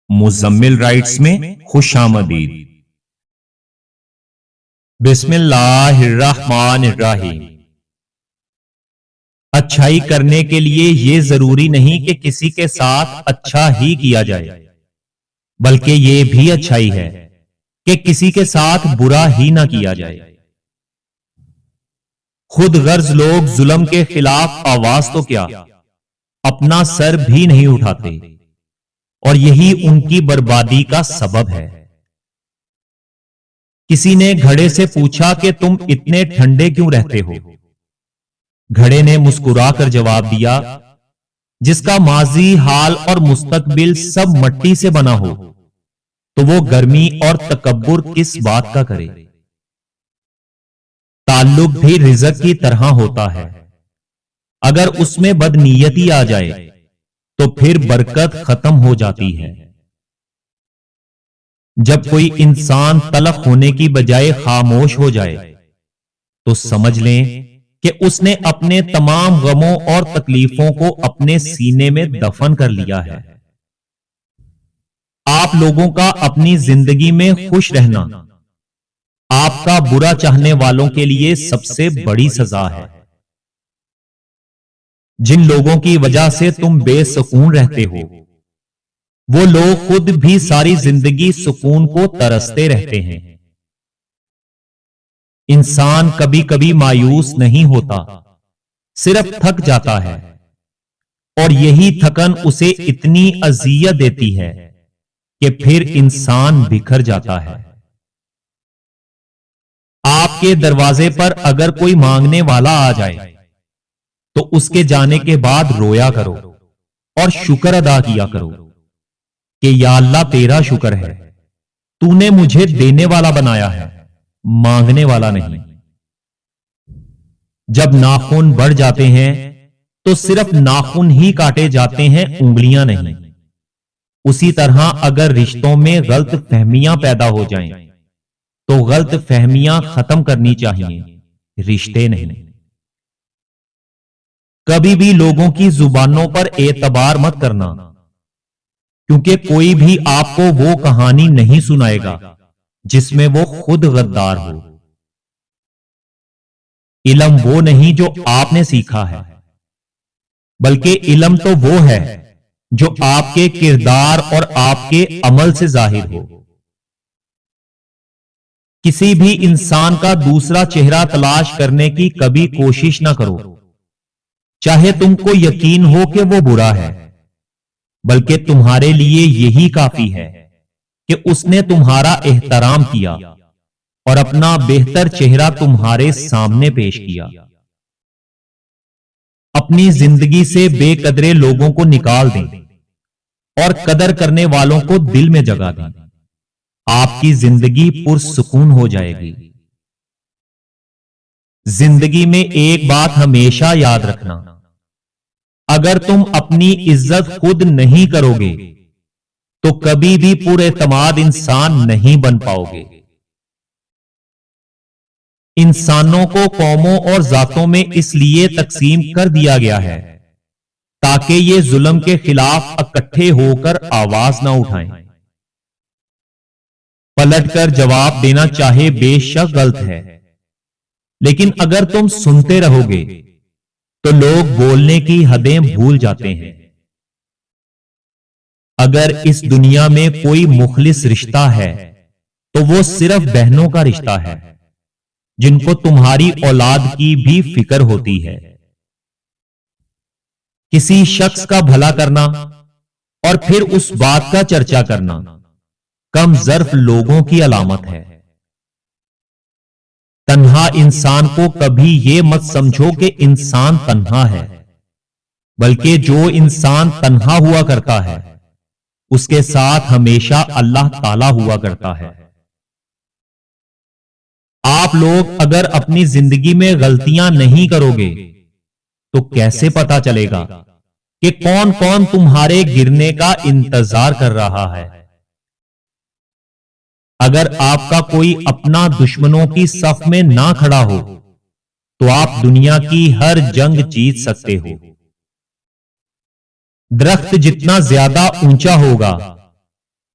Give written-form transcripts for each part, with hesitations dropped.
Muzammil rights میں خوش آمدید۔ بسم اللہ الرحمن الرحیم۔ اچھائی کرنے کے لیے یہ ضروری نہیں کہ کسی کے ساتھ اچھا ہی کیا جائے، بلکہ یہ بھی اچھائی ہے کہ کسی کے ساتھ برا ہی نہ کیا جائے۔ خود غرض لوگ ظلم کے خلاف آواز تو کیا، اپنا سر بھی نہیں اٹھاتے، اور یہی ان کی بربادی کا سبب ہے۔ کسی نے گھڑے سے پوچھا کہ تم اتنے ٹھنڈے کیوں رہتے ہو؟ گھڑے نے مسکرا کر جواب دیا، جس کا ماضی، حال اور مستقبل سب مٹی سے بنا ہو تو وہ گرمی اور تکبر کس بات کا کرے؟ تعلق بھی رزق کی طرح ہوتا ہے، اگر اس میں بدنیتی آ جائے تو پھر برکت ختم ہو جاتی ہے۔ جب کوئی انسان تلخ ہونے کی بجائے خاموش ہو جائے تو سمجھ لیں کہ اس نے اپنے تمام غموں اور تکلیفوں کو اپنے سینے میں دفن کر لیا ہے۔ آپ لوگوں کا اپنی زندگی میں خوش رہنا آپ کا برا چاہنے والوں کے لیے سب سے بڑی سزا ہے۔ جن لوگوں کی وجہ سے تم بے سکون رہتے ہو، وہ لوگ خود بھی ساری زندگی سکون کو ترستے رہتے ہیں۔ انسان کبھی کبھی مایوس نہیں ہوتا، صرف تھک جاتا ہے، اور یہی تھکن اسے اتنی اذیت دیتی ہے کہ پھر انسان بکھر جاتا ہے۔ آپ کے دروازے پر اگر کوئی مانگنے والا آ جائے تو اس کے جانے کے بعد رویا کرو اور شکر ادا کیا کرو کہ یا اللہ تیرا شکر ہے، تو نے مجھے دینے والا بنایا ہے، مانگنے والا نہیں۔ جب ناخن بڑھ جاتے ہیں تو صرف ناخن ہی کاٹے جاتے ہیں، انگلیاں نہیں۔ اسی طرح اگر رشتوں میں غلط فہمیاں پیدا ہو جائیں تو غلط فہمیاں ختم کرنی چاہیے، رشتے نہیں۔ کبھی بھی لوگوں کی زبانوں پر اعتبار مت کرنا، کیونکہ کوئی بھی آپ کو وہ کہانی نہیں سنائے گا جس میں وہ خود غدار ہو۔ علم وہ نہیں جو آپ نے سیکھا ہے، بلکہ علم تو وہ ہے جو آپ کے کردار اور آپ کے عمل سے ظاہر ہو۔ کسی بھی انسان کا دوسرا چہرہ تلاش کرنے کی کبھی کوشش نہ کرو، چاہے تم کو یقین ہو کہ وہ برا ہے، بلکہ تمہارے لیے یہی کافی ہے کہ اس نے تمہارا احترام کیا اور اپنا بہتر چہرہ تمہارے سامنے پیش کیا۔ اپنی زندگی سے بے قدرے لوگوں کو نکال دیں اور قدر کرنے والوں کو دل میں جگہ دیں، آپ کی زندگی پرسکون ہو جائے گی۔ زندگی میں ایک بات ہمیشہ یاد رکھنا، اگر تم اپنی عزت خود نہیں کرو گے تو کبھی بھی پر اعتماد انسان نہیں بن پاؤ گے۔ انسانوں کو قوموں اور ذاتوں میں اس لیے تقسیم کر دیا گیا ہے تاکہ یہ ظلم کے خلاف اکٹھے ہو کر آواز نہ اٹھائیں۔ پلٹ کر جواب دینا چاہے بے شک غلط ہے، لیکن اگر تم سنتے رہو گے تو لوگ بولنے کی حدیں بھول جاتے ہیں۔ اگر اس دنیا میں کوئی مخلص رشتہ ہے تو وہ صرف بہنوں کا رشتہ ہے، جن کو تمہاری اولاد کی بھی فکر ہوتی ہے۔ کسی شخص کا بھلا کرنا اور پھر اس بات کا چرچا کرنا کم ظرف لوگوں کی علامت ہے۔ تنہا انسان کو کبھی یہ مت سمجھو کہ انسان تنہا ہے، بلکہ جو انسان تنہا ہوا کرتا ہے اس کے ساتھ ہمیشہ اللہ تعالی ہوا کرتا ہے۔ آپ لوگ اگر اپنی زندگی میں غلطیاں نہیں کرو گے تو کیسے پتا چلے گا کہ کون کون تمہارے گرنے کا انتظار کر رہا ہے؟ اگر آپ کا کوئی اپنا دشمنوں کی صف میں نہ کھڑا ہو تو آپ دنیا کی ہر جنگ جیت سکتے ہو۔ درخت جتنا زیادہ اونچا ہوگا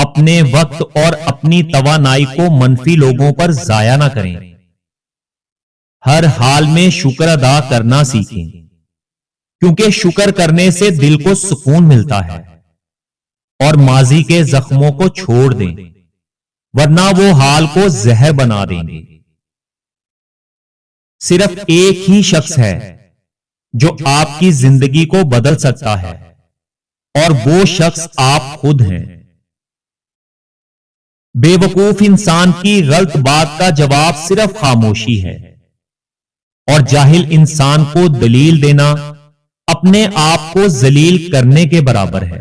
اپنے وقت اور اپنی توانائی کو منفی لوگوں پر ضائع نہ کریں۔ ہر حال میں شکر ادا کرنا سیکھیں، کیونکہ شکر کرنے سے دل کو سکون ملتا ہے۔ اور ماضی کے زخموں کو چھوڑ دیں، ورنہ وہ حال کو زہر بنا دیں گے۔ صرف ایک ہی شخص ہے جو آپ کی زندگی کو بدل سکتا ہے، اور وہ شخص آپ خود ہیں۔ بے وقوف انسان کی غلط بات کا جواب صرف خاموشی ہے، اور جاہل انسان کو دلیل دینا اپنے آپ کو ذلیل کرنے کے برابر ہے۔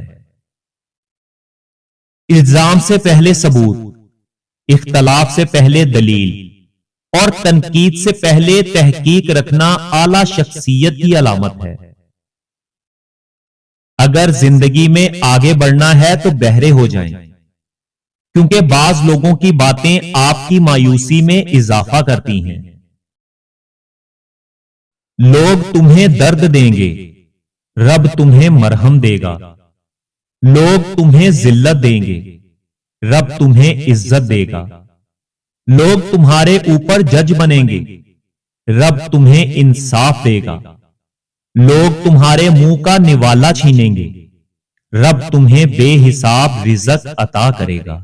الزام سے پہلے ثبوت، اختلاف سے پہلے دلیل، اور تنقید سے پہلے تحقیق رکھنا اعلی شخصیت کی علامت ہے۔ اگر زندگی میں آگے بڑھنا ہے تو بہرے ہو جائیں، کیونکہ بعض لوگوں کی باتیں آپ کی مایوسی میں اضافہ کرتی ہیں۔ لوگ تمہیں درد دیں گے، رب تمہیں مرہم دے گا۔ لوگ تمہیں ذلت دیں گے، رب تمہیں عزت دے گا۔ لوگ تمہارے اوپر جج بنیں گے، رب تمہیں انصاف دے گا۔ لوگ تمہارے منہ کا نوالا چھینیں گے، رب تمہیں بے حساب رزق عطا کرے گا۔